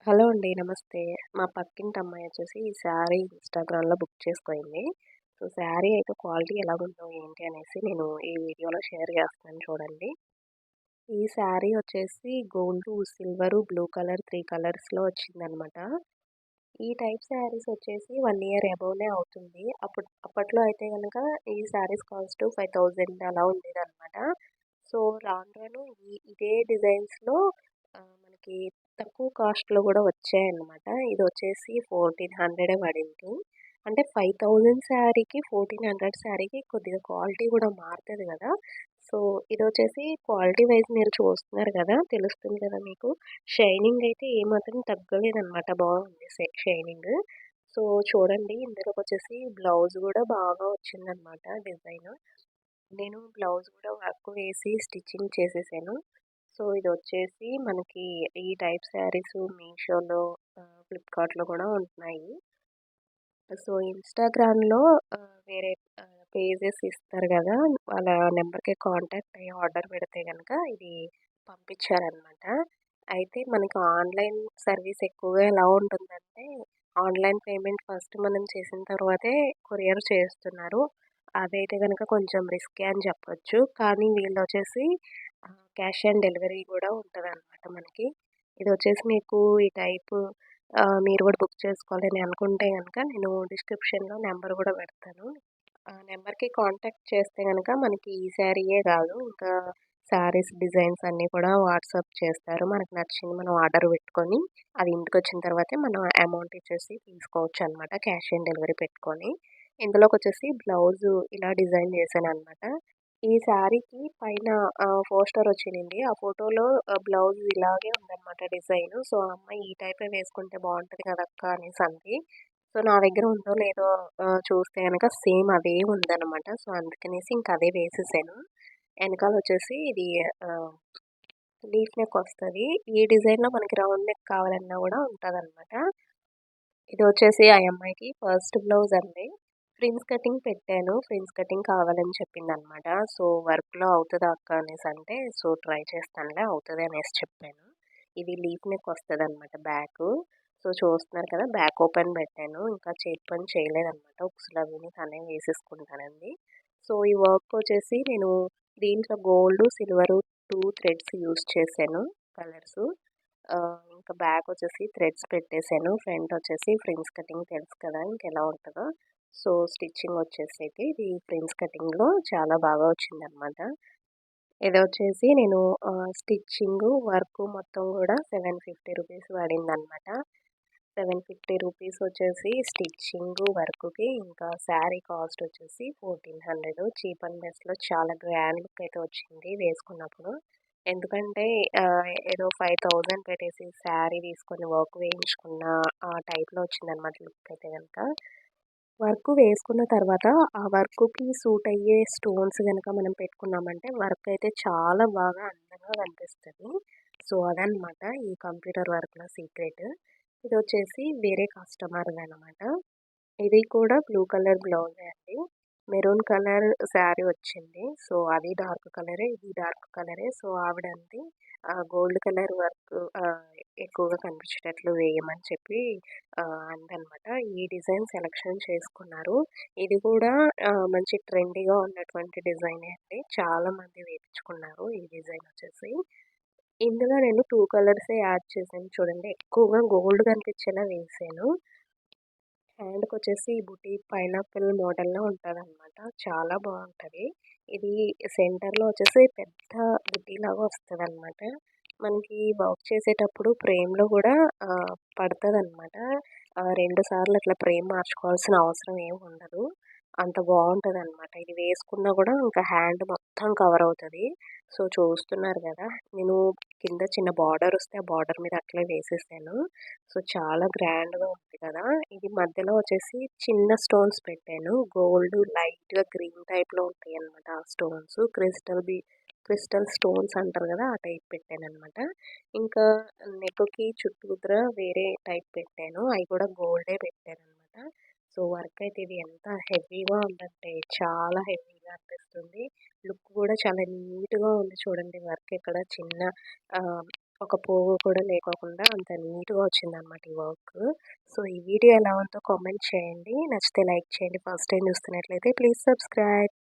Hello అండి. నమస్తే. మా పక్కింటి అమ్మాయి వచ్చేసి ఈ శారీ ఇన్‌స్టాగ్రామ్‌లో బుక్ చేసుకోయింది. సో, శారీ అయితే క్వాలిటీ ఎలాగుందో ఏంటి అనేసి నేను ఈ వీడియోలో షేర్ చేస్తున్నాను చూడండి. ఈ శారీ వచ్చేసి గోల్డు, సిల్వరు, బ్లూ కలర్ 3 కలర్స్‌లో వచ్చిందనమాట. ఈ టైప్ శారీస్ వచ్చేసి 1 ఇయర్ అబోవ్‌నే అవుతుంది. అప్పట్లో అయితే గనక ఈ శారీస్ కాస్ట్ 5000 అలా ఉండేదనమాట. సో, రాను రాను ఇదే డిజైన్స్‌లో మనకి తక్కువ కాస్ట్‌లో గూడా వచ్చాయన్నమాట. ఇదొచ్చేసి 1400 పడింది. అంటే 5000 శారీకి, 1400 శారీకి కొద్దిగా క్వాలిటీ గూడా మారుతది గదా! సో, ఇదొచ్చేసి క్వాలిటీ వైస్ మీరు చూస్తున్నారు గదా! తెలుస్తుంది కదా మీకు. షైనింగ్ అయితే ఏమాత్రం తగ్గలేదనమాట. బాగుంది షైనింగ్. సో, చూడండి ఇందులోకొచ్చేసి బ్లౌజ్ గూడా బాగా వచ్చిందనమాట డిజైను. నేను బ్లౌజ్ గూడా వర్క్ వేసి స్టిచ్చింగ్ చేసేసాను. సో, ఇదొచ్చేసి మనకి ఈ టైప్ శారీస్ మీషోలో ఫ్లిప్‌కార్ట్‌లో గూడా ఉంటున్నాయి. సో, ఇన్‌స్టాగ్రామ్‌లో వేరే పేజెస్ ఇస్తారు గదా! వాళ్ళ నెంబర్‌కి కాంటాక్ట్ అయ్యి ఆర్డర్ పెడితే గనక ఇది పంపించారనమాట. అయితే మనకి ఆన్‌లైన్ సర్వీస్ ఎక్కువగా ఎలా ఉంటుందంటే, ఆన్‌లైన్ పేమెంట్ ఫస్ట్ మనం చేసిన తర్వాతే కొరియర్ చేస్తున్నారు. అదైతే గనక కొంచెం రిస్కీ అని చెప్పొచ్చు. కానీ వీళ్ళొచ్చేసి క్యాష్ ఆన్ డెలివరీ గూడా ఉంటదనమాట మనకి. ఇదొచ్చేసి మీకు ఈ టైపు మీరు గూడా బుక్ చేసుకోవాలని అనుకుంటే గనక నేను డిస్క్రిప్షన్‌లో నెంబర్ గూడా పెడతాను. ఆ నెంబర్‌కి కాంటాక్ట్ చేస్తే గనక మనకి ఈ శారీయే గాదు, ఇంకా శారీస్ డిజైన్స్ అన్నీ కూడా వాట్సాప్ చేస్తారు. మనకు నచ్చింది మనం ఆర్డర్ పెట్టుకొని, అది ఇంటికొచ్చిన తర్వాతే మనం అమౌంట్ ఇచ్చేసి తీసుకోవచ్చనమాట. క్యాష్ ఆన్ డెలివరీ పెట్టుకొని. ఇందులోకొచ్చేసి బ్లౌజు ఇలా డిజైన్ చేశాననమాట. ఈ శారీకి పైన పోస్టర్ వచ్చినింది. ఆ ఫోటోలో బ్లౌజ్ ఇలాగే ఉందనమాట డిజైను. సో, ఆ అమ్మాయి ఈ టైపే వేసుకుంటే బావుంటది కదక్క అనేసి అంది. సో, నా దగ్గర ఉందో లేదో చూస్తే గనక సేమ్ అదే ఉందనమాట. సో, అందుకనేసి ఇంక అదే వేసేసాను. ఎనకాలొచ్చేసి ఇది ఆహ్, లీఫ్ నెక్ వస్తది. ఈ డిజైన్‌లో మనకి రౌండ్ నెక్ కావాలన్నా గూడా ఉంటదనమాట. ఇదొచ్చేసి ఆ అమ్మాయికి ఫస్ట్ బ్లౌజ్ అండి. ఫ్రిన్స్ కటింగ్ పెట్టాను. ఫ్రిన్స్ కటింగ్ కావాలని చెప్పిందనమాట. సో, వర్క్‌లో అవుతదా అక్క అనేసంటే, సో, ట్రై చేస్తానులే అవుతది అనేసి చెప్పాను. ఇది లీఫ్ నెక్ వస్తదనమాట బ్యాకు. సో, చూస్తున్నారు కదా! బ్యాక్ ఓపెన్ పెట్టాను. ఇంకా చేతి పని చేయలేదనమాట. ఉక్సులవిని తనే వేసేసుకుంటానంది. సో, ఈ వర్క్ వచ్చేసి నేను దీంట్లో గోల్డ్, సిల్వరు 2 థ్రెడ్స్ యూజ్ చేశాను కలర్సు. ఇంకా బ్యాకొచ్చేసి థ్రెడ్స్ పెట్టేసాను. ఫ్రంట్ వచ్చేసి ఫ్రిన్స్ కటింగ్ తెలుసు కదా! ఇంకెలా ఉంటదో. సో, స్టిచ్చింగ్ వచ్చేసైతే ఇది ఫ్రిన్స్ కటింగ్‌లో చాలా బాగా వచ్చిందనమాట. ఇదొచ్చేసి నేను స్టిచ్చింగు, వర్కు మొత్తం గూడా 750 రూపీస్ పడిందనమాట. 750 రూపీస్ వచ్చేసి స్టిచ్చింగు, వర్కుకి ఇంకా శారీ కాస్ట్ వచ్చేసి 1400 చీప్ అండ్ బెస్ట్‌లో చాలా గ్రాండ్ లుక్ అయితే వచ్చింది వేసుకున్నప్పుడు. ఎందుకంటే ఏదో 5000 పెట్టేసి శారీ తీసుకొని వర్క్ వేయించుకున్న ఆ టైప్‌లో వచ్చిందనమాట లుక్ అయితే గనక. వర్క్ వేసుకున్న తర్వాత ఆ వర్క్‌కి సూట్ అయ్యే స్టోన్స్ గనక మనం పెట్టుకున్నామంటే వర్క్ అయితే చాలా బాగా అందంగా కనిపిస్తది. సో, అదనమాట ఈ కంప్యూటర్ వర్క్‌లో సీక్రెట్. ఇదొచ్చేసి వేరే కస్టమర్‌దనమాట. ఇది కూడా బ్లూ కలర్ బ్లౌజే అండి. మెరూన్ కలర్ శారీ వచ్చింది. సో, అది డార్క్ కలరే, ఇది డార్క్ కలరే. సో, ఆవిడంది గోల్డ్ కలర్ వర్క్ ఎక్కువగా కనిపించేటట్లు వేయమని చెప్పి అందనమాట. ఈ డిజైన్ సెలెక్షన్ చేసుకున్నారు. ఇది కూడా మంచి ట్రెండీగా ఉన్నటువంటి డిజైనే అండి. చాలా మంది వేపించుకున్నారు ఈ డిజైన్ వచ్చేసి. ఇందులో నేను 2 కలర్సే యాడ్ చేశాను చూడండి. ఎక్కువగా గోల్డ్ కనిపించేలా వేశాను. హ్యాండ్‌కొచ్చేసి బుటీ పైనాపిల్ మోడల్‌లో ఉంటదనమాట. చాలా బావుంటది. ఇది సెంటర్‌లో వచ్చేసి పెద్ద బుటీలాగా వస్తదనమాట. మనకి వర్క్ చేసేటప్పుడు ఫ్రేమ్‌లో గూడా పడతదనమాట. 2 సార్లు అట్లా ఫ్రేమ్ మార్చుకోవాల్సిన అవసరం ఏమి ఉండదు. అంత బావుంటదనమాట. ఇది వేసుకున్నా గూడా ఇంకా హ్యాండ్ మొత్తం కవర్ అవుతది. సో, చూస్తున్నారు గదా! నేను కింద చిన్న బార్డర్ వస్తే ఆ బార్డర్ మీద అట్లే వేసేసాను. సో, చాలా గ్రాండ్‌గా ఉంది కదా! ఇది మధ్యలో వచ్చేసి చిన్న స్టోన్స్ పెట్టాను. గోల్డ్ లైట్‌గా గ్రీన్ టైప్‌లో ఉంటాయన్నమాట ఆ స్టోన్స్. క్రిస్టల్ స్టోన్స్ అంటారు కదా! ఆ టైప్ పెట్టానన్నమాట. ఇంకా నెక్‌కి చుట్టూతర వేరే టైప్ పెట్టాను. అయి కూడా గోల్డే పెట్టానన్నమాట. సో, వర్క్ అయితే ఇది ఎంత హెవీగా ఉందంటే చాలా హెవీగా అనిపిస్తుంది. లుక్ కూడా చాలా నీట్‌గా ఉంది చూడండి వర్క్ ఇక్కడ చిన్న ఆహ్ ఒక పోగు కూడా లేకోకుండా అంత నీట్‌గా వచ్చిందనమాట ఈ వర్క్. సో, ఈ వీడియో ఎలా ఉందో కామెంట్ చేయండి. నచ్చితే లైక్ చేయండి. ఫస్ట్ టైమ్ చూస్తున్నట్లయితే ప్లీజ్ సబ్స్క్రైబ్.